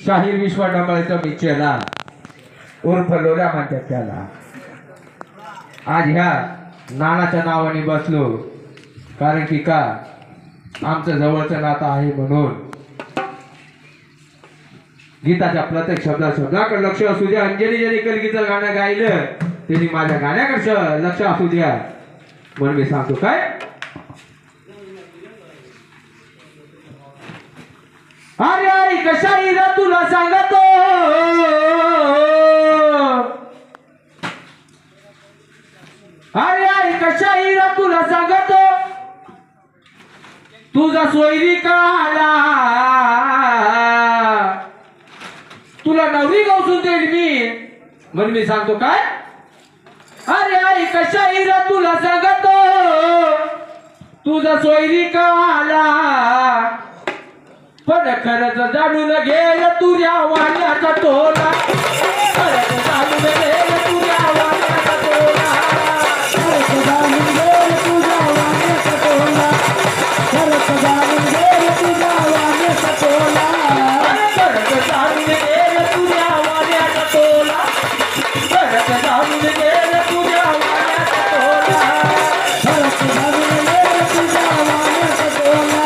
शाहीर विश्वाडंबळेचा मिचेला उर्फ लोला म्हणतात त्याला. आज ह्या नानाच्या नावाने बसलो कारण की का आमचं जवळचं नातं आहे म्हणून. गीताच्या प्रत्येक शब्दाकडे लक्ष असू द्या. अंजली ज्यांनी कलगीचं गाणं गायलं त्यांनी माझ्या गाण्याकडे लक्ष असू द्या म्हणून मी सांगतो. काय अरे ऐक शाहीरा तुला सांगतो, अरे ऐक शाहीरा तुला सांगतो, तुझा सोयरी काला तुला नवरी गवसून देईल मी म्हणून मी सांगतो. काय अरे ऐक शाहीरा तुला सांगतो, तुझा सोयरी काला पण खरंच जाणून घे तुझ्या वाण्याचा टोला, खरंच जाणून घे तुझ्या वाण्याचा टोला, खरंच जाणून घे तुझ्या वाण्याचा टोला, खरंच जाणून घे तुझ्या वाण्याचा टोला, खरंच जाणून घे तुझ्या वाण्याचा टोला, खरंच जाणून घे तुझ्या वाण्याचा टोला, खरंच जाणून घे तुझ्या वाण्याचा टोला,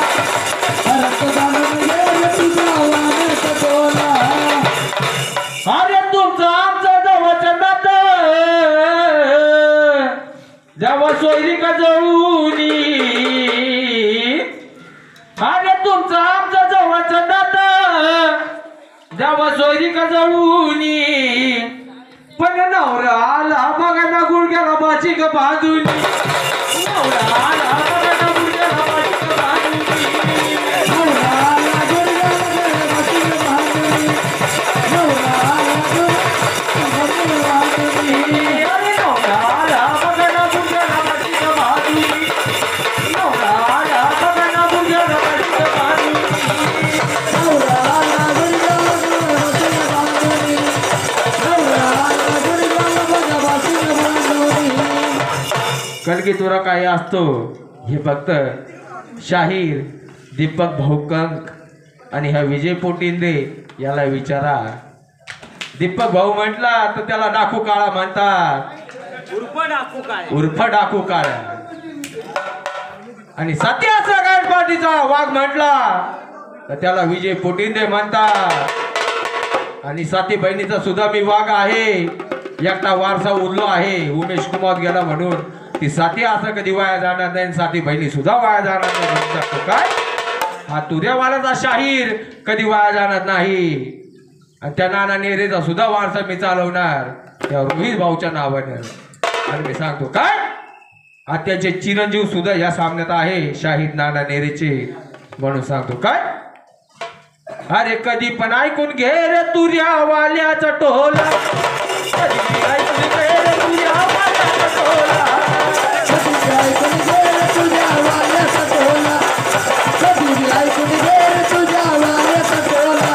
खरंच जाणून अरे तुमचं आमचं जवळचं नातं जेव्हा सोयरी का जवळूनी, अरे तुमचं आमचं जवळचं नातं जेव्हा सोयरी का जवळूनी, पण नवरा आला बघा ना गुडघ्याला बाची ग बाजूनी, नवरा आला बघा ना गुडघ्याला बाची ग बाजूनी, नवरा आला गुडघ्याला बाची ग बाजूनी, नवरा कलगी तुरा काय असतो हे फक्त शाहीर दीपक भाऊकंक आणि ह्या विजय पोटिंदे याला विचारा. दीपक भाऊ म्हटला तर त्याला डाकू काळा म्हणतात, उर्फ डाकू काळा. आणि सत्या सगळ्या पार्टीचा वाघ म्हटला तर त्याला विजय पोटिंदे म्हणतात. आणि साथी बहिणीचा सुद्धा मी वाघ आहे, एकटा वारसा उरलो आहे उमेश कुमार गेला म्हणून. ती साथी असं कधी वाया जाणार नाही, साथी बहिणी सुद्धा वाया जाणार नाही म्हणू शकतो. काय हा तुऱ्यावालाचा शाहीर कधी वाया जाणार नाही. आणि त्या नाना नेरेचा सुद्धा वारसा मी चालवणार त्या रोहित भाऊच्या नावाने. आणि मी सांगतो काय आत्याचे चिरंजीव सुद्धा या सामन्यात आहे शाहीर नाना नेरेचे म्हणून सांगतो. काय अरे कधी पण ऐकून घे रे तुझ्या वाल्याचा टोला, कधी ऐकून घे रे तुझ्या वाल्याचा टोला, कधी ऐकून घे रे तुझ्या वाल्याचा टोला, कधी ऐकून घे रे तुझ्या वाल्याचा टोला.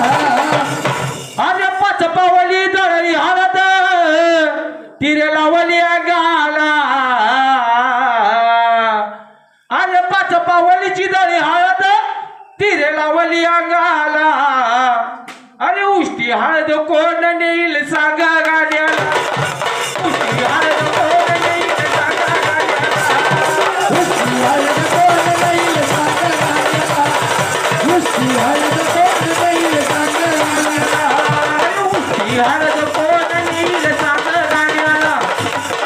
अरे पाच पावली दळली हळद तिरे लावली अंगाला, अरे पाच पावलीची दळी हळद तिरे लावली अंगाला. अरे उष्टी हळद कोण नेईल सांगा गाड्याला, उष्टी हळद कोण नेईल सांगा गाड्याला, उष्टी हळद कोण नेईल सांगा गाड्याला, उष्टी हळद कोण नेईल सांगा गाड्याला, उष्टी हळद कोण नेईल सांगा गाड्याला,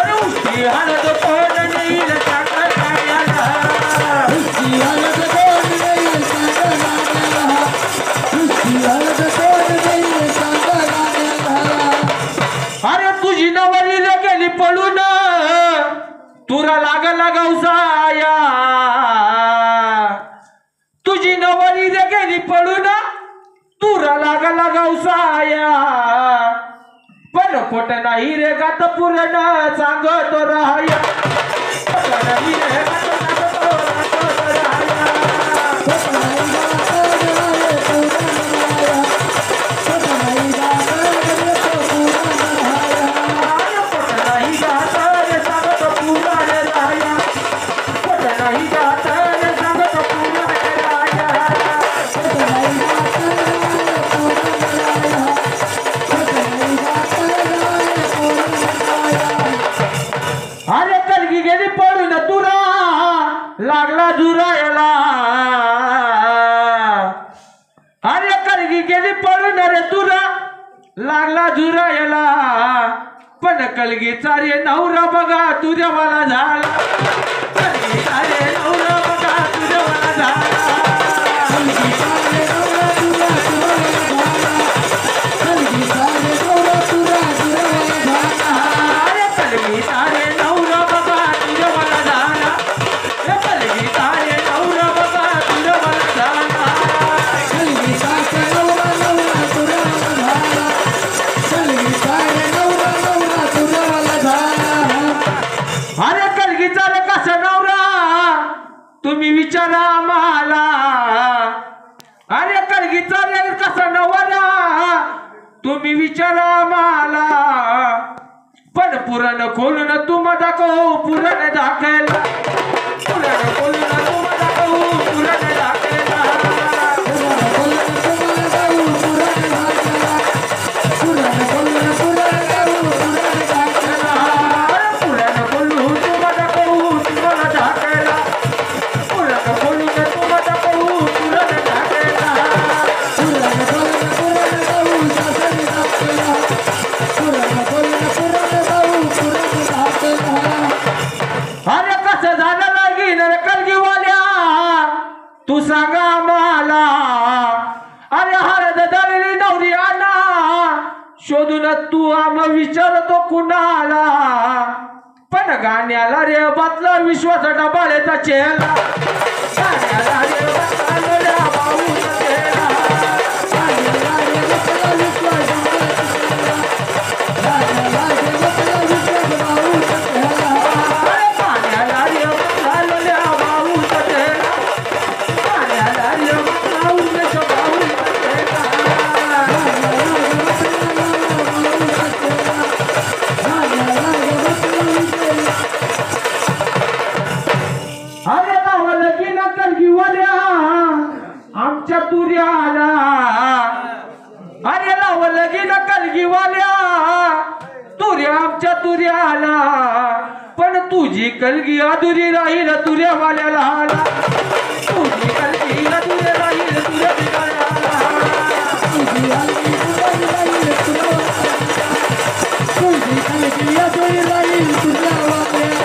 अरे उष्टी हळद कोण नेईल सांगा गाड्याला, उष्टी हळद कोण नेईल सांगा गाड्याला, उष्टी हळद कोण नेईल सांगा गाड्याला. अरे तुझी नवरीला गेली पळून तुरा लागला गवसाया, तुझी नवरीला गेली पळून तुरा लागला गवसाया, पण खोट नाही रे गात पूर्ण सांगतो राहाया, खोट नाही रे गात सांगतो राहाया, खोट नाही गात रे पूर्ण राहाया, खोट नाही गात रे पूर्ण राहाया, खोट नाही गात रे सांगतो पूर्ण राहाया, खोट नाही गात रे सांगतो पूर्ण राहाया, खोट नाही अरे कलगी गेली पळून तुला लागला झुरायला अरे कलगी गेली पळून रे तुला लागला झुरायला पण कलगीचा रे नवरा बघा तुझ्या मला झाला कलगीचा रे नवरा बघा तुझ्या मला झाला अरे कलगीचा रे कसा नवरा तुम्ही विचारा मला अरे कलगीचा रे कसा नवरा तुम्ही विचारा मला पण पुरण खोलून तुम्हा दाखवू पुरण दाखवला पुरण खोलून तुम्हा दाखवू पुरण दाखवला अरे कसं झालं लागीन रे कलगीवाल्या तू सांगा मला अरे हळद दळली नवरी आणा शोधून तू आम विचारतो कुणाला पण गाण्याला रे बातला विश्वास डबाळेचा चेहरा गाण्याला रे बातला भाऊचा चेहरा गाण्याला रे बातला विश्वास अरे लावलं की न कलगीवाल्या आमच्या तुर्याला अरे लावलं की न कलगीवाल्या तुर्या आमच्या तुर्याला पण तुझी कलगी अधुरी राहील तुर्यावाल्याला तुझी कलगी अधुरी राहील तुर्यावाल्याला तुझी कलगी अधुरी राहील तुर्यावाल्याला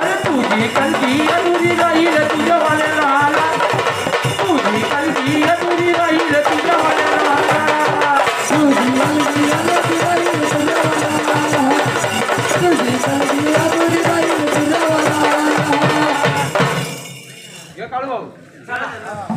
अरे तुझी कलगी अधुरी राहील तुझ्यावाल्याला तुझी कलगी अधुरी राहील तुझ्यावाल्याला तुझी कलगी अधुरी राहील तुझ्यावाल्याला तुझी कलगी अधुरी राहील तुझ्यावाल्याला.